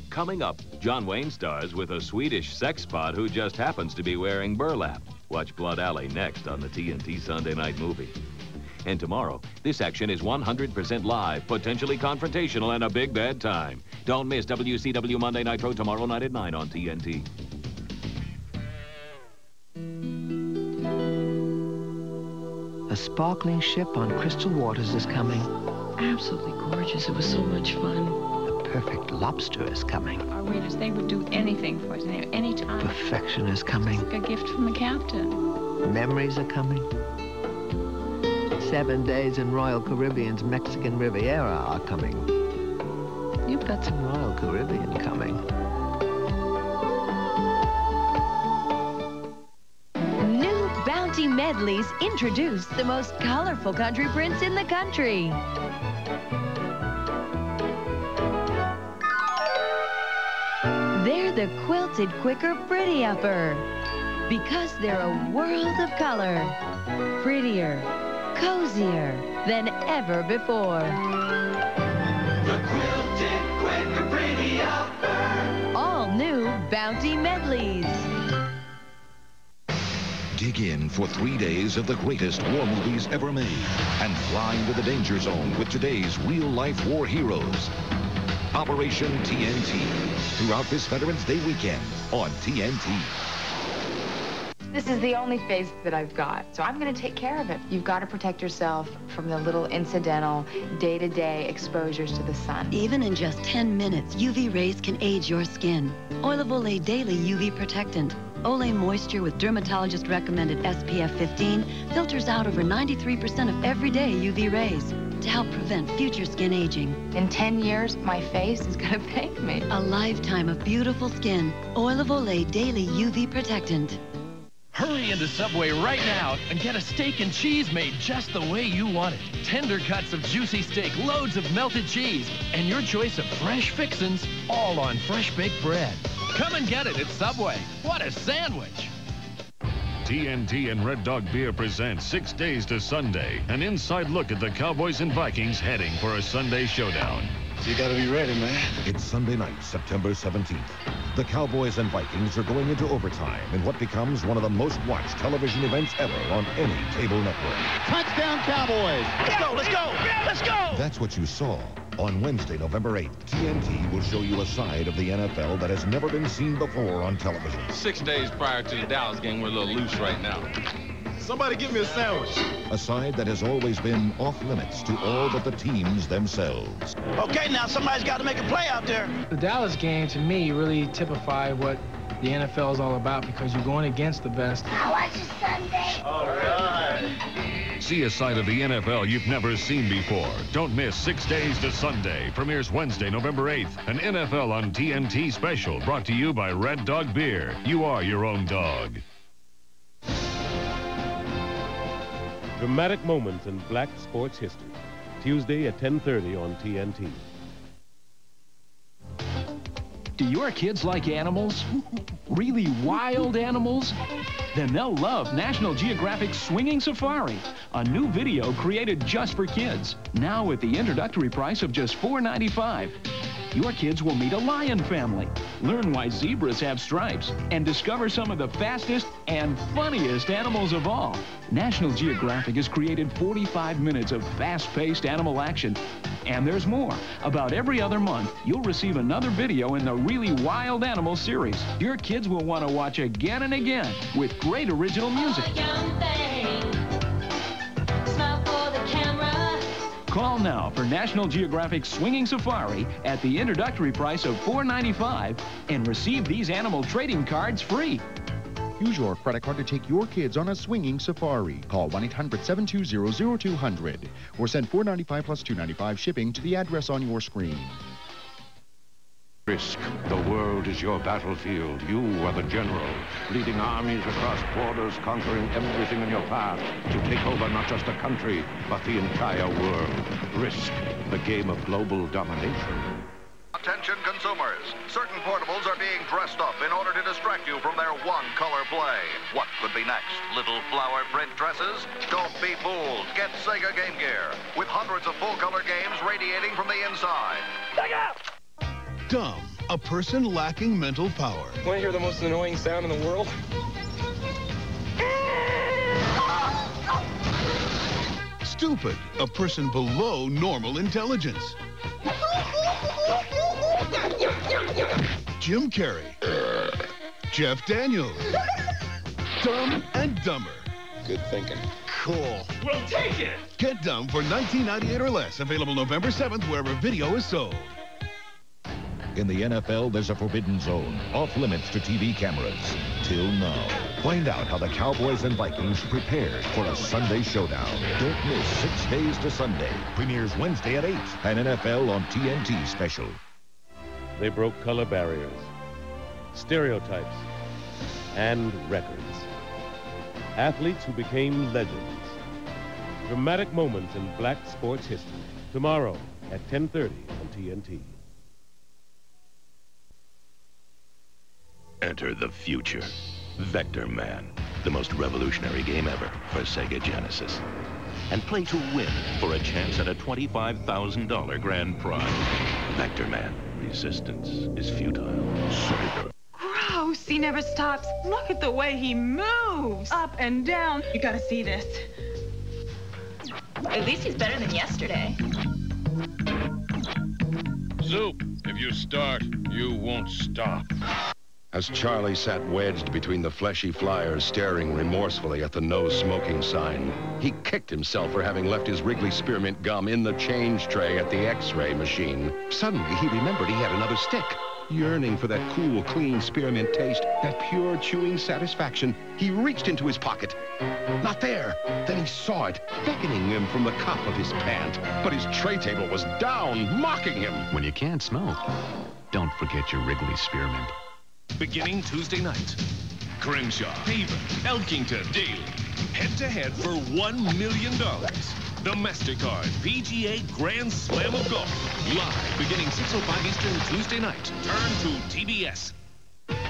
Coming up, John Wayne stars with a Swedish sex spot who just happens to be wearing burlap. Watch Blood Alley next on the TNT Sunday Night Movie. And tomorrow, this action is 100% live, potentially confrontational, and a big bad time. Don't miss WCW Monday Nitro tomorrow night at 9 on TNT. A sparkling ship on crystal waters is coming. Absolutely gorgeous. It was so much fun. The perfect lobster is coming. Our waiters, they would do anything for us, any time. Perfection is coming. A gift from the captain. Memories are coming. 7 days in Royal Caribbean's Mexican Riviera are coming. You've got some Royal Caribbean coming. New Bounty Medleys introduce the most colorful country prints in the country. They're the quilted quicker pretty upper because they're a world of color, prettier, cozier than ever before. The quilted quicker pretty upper. All new Bounty Medleys. Dig in for 3 days of the greatest war movies ever made and fly into the danger zone with today's real-life war heroes. Operation TNT, throughout this Veterans Day weekend on TNT. This is the only face that I've got, so I'm going to take care of it. You've got to protect yourself from the little incidental, day-to-day exposures to the sun. Even in just 10 minutes, UV rays can age your skin. Oil of Olay Daily UV Protectant. Olay Moisture with dermatologist-recommended SPF 15 filters out over 93% of everyday UV rays to help prevent future skin aging. In 10 years, my face is going to thank me. A lifetime of beautiful skin. Oil of Olay Daily UV Protectant. Hurry into Subway right now and get a steak and cheese made just the way you want it. Tender cuts of juicy steak, loads of melted cheese, and your choice of fresh fixins, all on fresh baked bread. Come and get it at Subway. What a sandwich! TNT and Red Dog Beer present 6 Days to Sunday, an inside look at the Cowboys and Vikings heading for a Sunday showdown. You gotta be ready, man. It's Sunday night, September 17th. The Cowboys and Vikings are going into overtime in what becomes one of the most watched television events ever on any cable network. Touchdown, Cowboys! Let's go, let's go, let's go! That's what you saw. On Wednesday, November 8th, TNT will show you a side of the NFL that has never been seen before on television. 6 days prior to the Dallas game, we're a little loose right now. Somebody give me a sandwich. A side that has always been off limits to all but the teams themselves. Okay, now somebody's got to make a play out there. The Dallas game, to me, really typified what the NFL is all about because you're going against the best. I watch it Sunday. All right. See a side of the NFL you've never seen before. Don't miss 6 Days to Sunday. Premieres Wednesday, November 8th. An NFL on TNT special brought to you by Red Dog Beer. You are your own dog. Dramatic moments in black sports history. Tuesday at 10:30 on TNT. Do your kids like animals? Really wild animals? Then they'll love National Geographic's Swinging Safari, a new video created just for kids, now at the introductory price of just $4.95. Your kids will meet a lion family, learn why zebras have stripes, and discover some of the fastest and funniest animals of all. National Geographic has created 45 minutes of fast-paced animal action. And there's more. About every other month, you'll receive another video in the Really Wild Animals series. Your kids will want to watch again and again with great original music. Call now for National Geographic's Swinging Safari at the introductory price of $4.95 and receive these animal trading cards free. Use your credit card to take your kids on a swinging safari. Call 1-800-720-0200 or send $4.95 plus $2.95 shipping to the address on your screen. Risk. The world is your battlefield. You are the general, leading armies across borders, conquering everything in your path to take over not just a country, but the entire world. Risk. The game of global domination. Attention consumers. Certain portables are being dressed up in order to distract you from their one-color play. What could be next? Little flower print dresses? Don't be fooled. Get Sega Game Gear with hundreds of full-color games radiating from the inside. Sega! Dumb, a person lacking mental power. Want to hear the most annoying sound in the world? Stupid, a person below normal intelligence. Jim Carrey. Jeff Daniels. Dumb and Dumber. Good thinking. cool. We'll take it. Get Dumb for $19.98 or less. Available November 7th wherever video is sold. In the NFL, there's a forbidden zone, off limits to TV cameras. Till now. Find out how the Cowboys and Vikings prepared for a Sunday showdown. Don't miss 6 Days to Sunday. Premieres Wednesday at 8. An NFL on TNT special. They broke color barriers, stereotypes, and records. Athletes who became legends. Dramatic moments in black sports history. Tomorrow at 10:30 on TNT. Enter the future. Vector Man, the most revolutionary game ever for Sega Genesis. And play to win for a chance at a $25,000 grand prize. Vector Man, resistance is futile. Sega. Gross, he never stops. Look at the way he moves. Up and down. You gotta see this. At least he's better than yesterday. Zoop, if you start, you won't stop. As Charlie sat wedged between the fleshy flyers, staring remorsefully at the no smoking sign, he kicked himself for having left his Wrigley Spearmint gum in the change tray at the X-ray machine. Suddenly, he remembered he had another stick. Yearning for that cool, clean spearmint taste, that pure chewing satisfaction, he reached into his pocket. Not there. Then he saw it, beckoning him from the cuff of his pant. But his tray table was down, mocking him. When you can't smoke, don't forget your Wrigley Spearmint. Beginning Tuesday night. Crenshaw, Haven, Elkington, Daly. Head-to-head for $1 million. The MasterCard PGA Grand Slam of Golf. Live beginning 6:05 Eastern Tuesday night. Turn to TBS.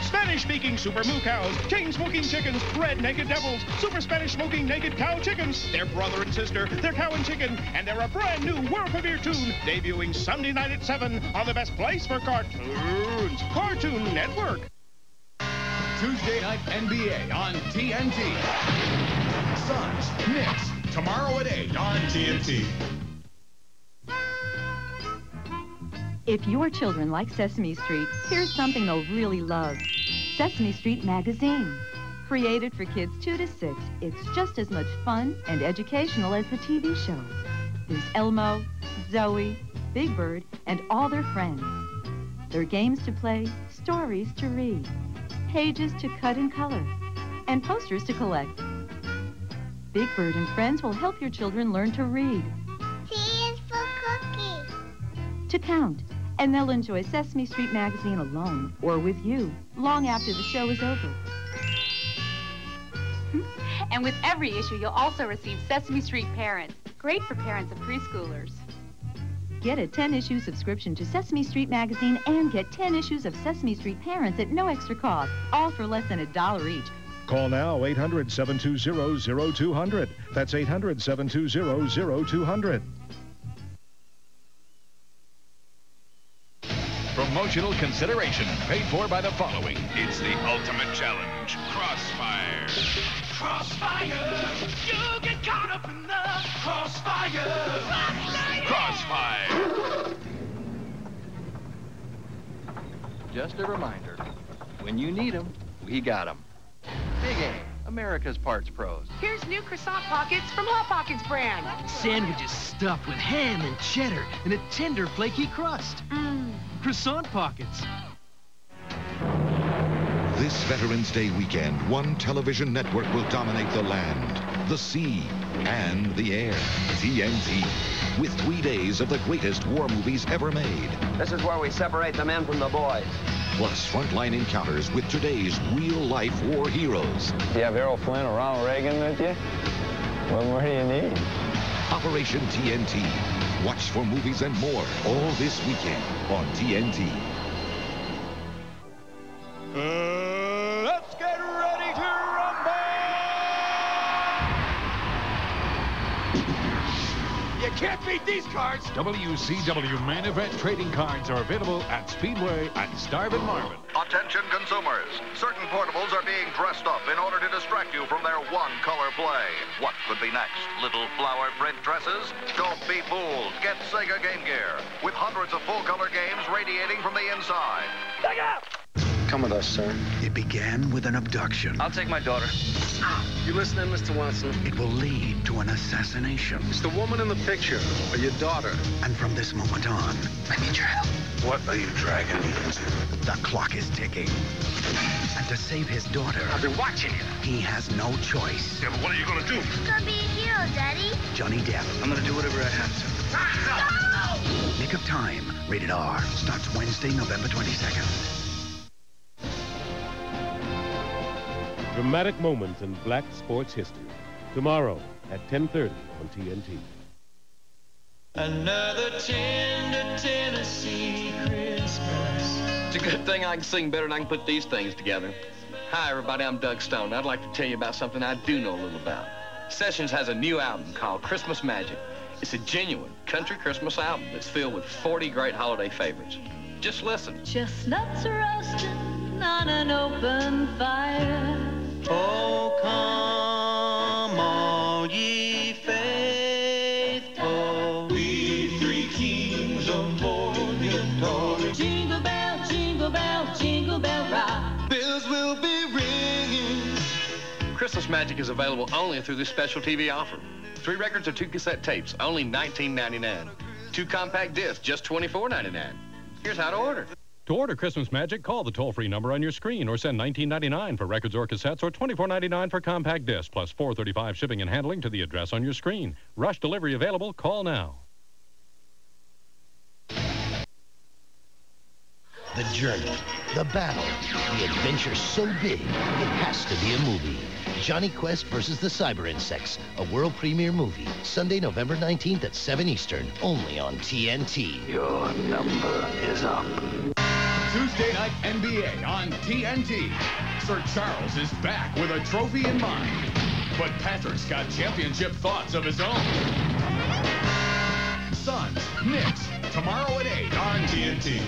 Spanish-speaking Super Moo Cows, chain-smoking chickens, red naked devils, Super Spanish-smoking naked cow chickens. They're brother and sister, they're cow and chicken, and they're a brand new world premiere tune debuting Sunday night at 7 on the best place for cartoons, Cartoon Network. Tuesday night NBA on TNT. Suns, Knicks, tomorrow at 8 on TNT. If your children like Sesame Street, here's something they'll really love. Sesame Street Magazine. Created for kids 2 to 6, it's just as much fun and educational as the TV show. There's Elmo, Zoe, Big Bird, and all their friends. There are games to play, stories to read, pages to cut and color, and posters to collect. Big Bird and friends will help your children learn to read. T is for cookie. To count. And they'll enjoy Sesame Street Magazine alone or with you long after the show is over. And with every issue, you'll also receive Sesame Street Parents. Great for parents of preschoolers. Get a 10-issue subscription to Sesame Street Magazine and get 10 issues of Sesame Street Parents at no extra cost, all for less than $1 each. Call now, 800-720-0200. That's 800-720-0200. Promotional consideration paid for by the following. It's the ultimate challenge. Crossfire. Crossfire. You get caught up in the crossfire. Crossfire. Just a reminder, when you need them, we got them. Big A, America's Parts Pros. Here's new croissant pockets from Hot Pockets brand. Sandwiches stuffed with ham and cheddar and a tender, flaky crust. Croissant pockets. This Veterans Day weekend, one television network will dominate the land, the sea, and the air. TNT. With 3 days of the greatest war movies ever made. This is where we separate the men from the boys. Plus frontline encounters with today's real-life war heroes. Do you have Errol Flynn or Ronald Reagan with you? What more do you need? Operation TNT. Watch for movies and more all this weekend on TNT. Let's get ready to rumble! You can't beat these cards! WCW Main Event trading cards are available at Speedway and Starve and Marvin. Attention consumers. Certain portables are being dressed up in order to distract you from their one-color play. What could be next? Little flower print dresses? Don't be fooled. Get Sega Game Gear with hundreds of full-color games radiating from the inside. Look out! Come with us, sir. It began with an abduction. I'll take my daughter. You listening, Mr. Watson? It will lead to an assassination. It's the woman in the picture, or your daughter. And from this moment on, I need your help. what are you dragging me into? The clock is ticking. And to save his daughter... I've been watching you. He has no choice. Yeah, but what are you going to do? Gonna be a hero, Daddy. Johnny Depp. I'm going to do whatever I have to. Go! Nick of Time. Rated R. Starts Wednesday, November 22nd. Dramatic moments in black sports history. Tomorrow at 10:30 on TNT. Another tender Tennessee Christmas. It's a good thing I can sing better than I can put these things together. Hi, everybody. I'm Doug Stone. I'd like to tell you about something I do know a little about. Sessions has a new album called Christmas Magic. It's a genuine country Christmas album that's filled with 40 great holiday favorites. Just listen. Chestnuts roasting on an open fire. Oh, come all ye faithful, we three kings aboard your daughter. Jingle bell, jingle bell rock. Bells will be ringing. Christmas Magic is available only through this special TV offer. 3 records or 2 cassette tapes, only $19.99. 2 compact discs, just $24.99. Here's how to order. To order Christmas Magic, call the toll-free number on your screen or send $19.99 for records or cassettes or $24.99 for compact discs, plus $4.35 shipping and handling to the address on your screen. Rush delivery available. Call now. The journey, the battle, the adventure so big, it has to be a movie. Johnny Quest versus the Cyber Insects, a world premiere movie, Sunday, November 19th at 7 Eastern, only on TNT. Your number is up. Tuesday night NBA on TNT. Sir Charles is back with a trophy in mind. But Patrick's got championship thoughts of his own. Suns, Knicks, tomorrow at 8 on TNT.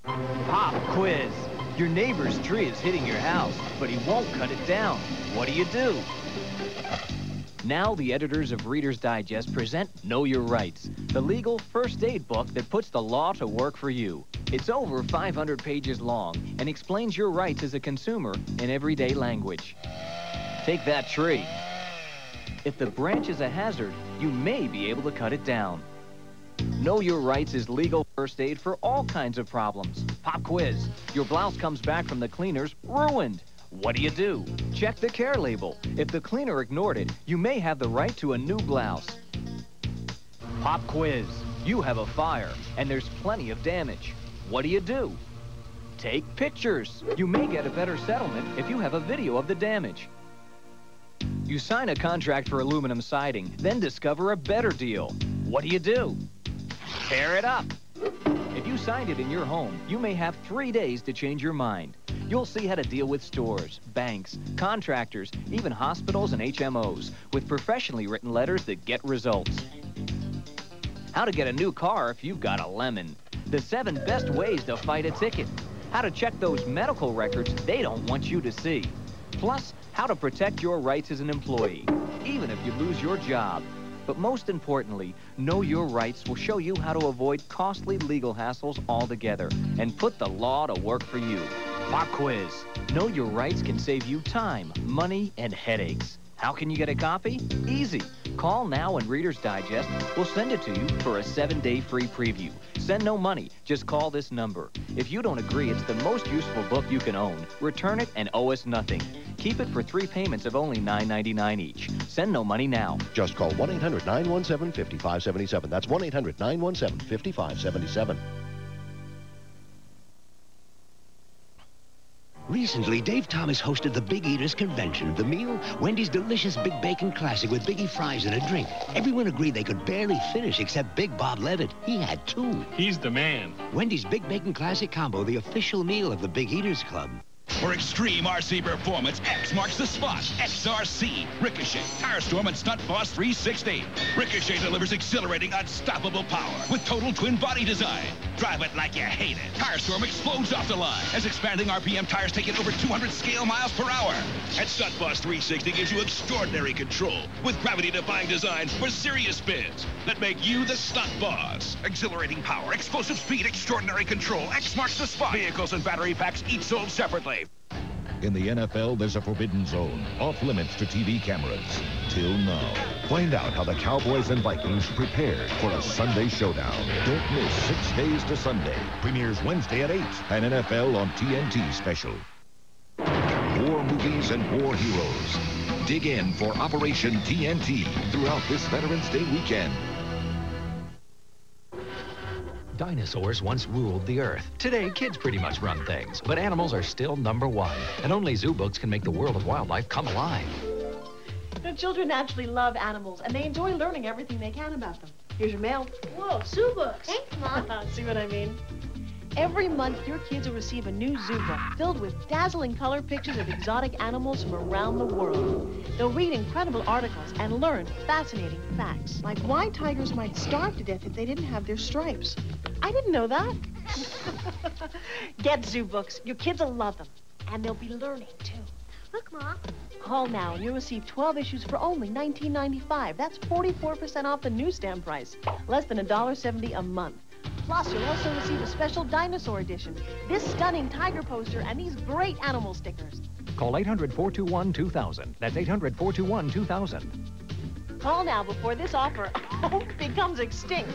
Pop quiz. Your neighbor's tree is hitting your house, but he won't cut it down. What do you do? Now the editors of Reader's Digest present Know Your Rights, the legal first aid book that puts the law to work for you. It's over 500 pages long and explains your rights as a consumer in everyday language. Take that tree. If the branch is a hazard, you may be able to cut it down. Know Your Rights is legal first aid for all kinds of problems. Pop quiz. Your blouse comes back from the cleaners ruined. What do you do? Check the care label. If the cleaner ignored it, you may have the right to a new blouse. Pop quiz. You have a fire, and there's plenty of damage. What do you do? Take pictures. You may get a better settlement if you have a video of the damage. You sign a contract for aluminum siding, then discover a better deal. What do you do? Tear it up. If you signed it in your home, you may have 3 days to change your mind. You'll see how to deal with stores, banks, contractors, even hospitals and HMOs with professionally written letters that get results. How to get a new car if you've got a lemon. The 7 best ways to fight a ticket. How to check those medical records they don't want you to see. Plus, how to protect your rights as an employee, even if you lose your job. But most importantly, Know Your Rights will show you how to avoid costly legal hassles altogether and put the law to work for you. Pop quiz. Know Your Rights can save you time, money, and headaches. How can you get a copy? Easy. Call now and Reader's Digest will send it to you for a 7-day free preview. Send no money. Just call this number. If you don't agree it's the most useful book you can own, return it and owe us nothing. Keep it for 3 payments of only $9.99 each. Send no money now. Just call 1-800-917-5577. That's 1-800-917-5577. Recently, Dave Thomas hosted the Big Eaters Convention. The meal, Wendy's delicious Big Bacon Classic with Biggie fries and a drink. Everyone agreed they could barely finish except Big Bob Levitt. He had 2. He's the man. Wendy's Big Bacon Classic Combo, the official meal of the Big Eaters Club. For extreme RC performance, X marks the spot. XRC, Ricochet, Tire Storm, and Stunt Boss 360. Ricochet delivers exhilarating, unstoppable power with total twin body design. Drive it like you hate it. Tire Storm explodes off the line as expanding RPM tires take in over 200 scale miles per hour. And Stunt Boss 360 gives you extraordinary control with gravity-defying designs for serious spins that make you the Stunt Boss. Exhilarating power, explosive speed, extraordinary control. X marks the spot. Vehicles and battery packs each sold separately. In the NFL, there's a forbidden zone, off limits to TV cameras. Till now. Find out how the Cowboys and Vikings prepared for a Sunday showdown. Don't miss 6 Days to Sunday. Premieres Wednesday at 8. An NFL on TNT special. War movies and war heroes. Dig in for Operation TNT throughout this Veterans Day weekend. Dinosaurs once ruled the earth. Today, kids pretty much run things, but animals are still #1. And only zoo books can make the world of wildlife come alive. Children naturally love animals, and they enjoy learning everything they can about them. Here's your mail. Whoa, zoo books. Thanks, Mom. See what I mean? Every month, your kids will receive a new zoo book filled with dazzling color pictures of exotic animals from around the world. They'll read incredible articles and learn fascinating facts, like why tigers might starve to death if they didn't have their stripes. I didn't know that. Get zoo books. Your kids will love them, and they'll be learning, too. Look, Mom. Call now and you'll receive 12 issues for only $19.95. That's 44% off the newsstand price. Less than $1.70 a month. Plus, you'll also receive a special dinosaur edition, this stunning tiger poster, and these great animal stickers. Call 800-421-2000. That's 800-421-2000. Call now before this offer becomes extinct.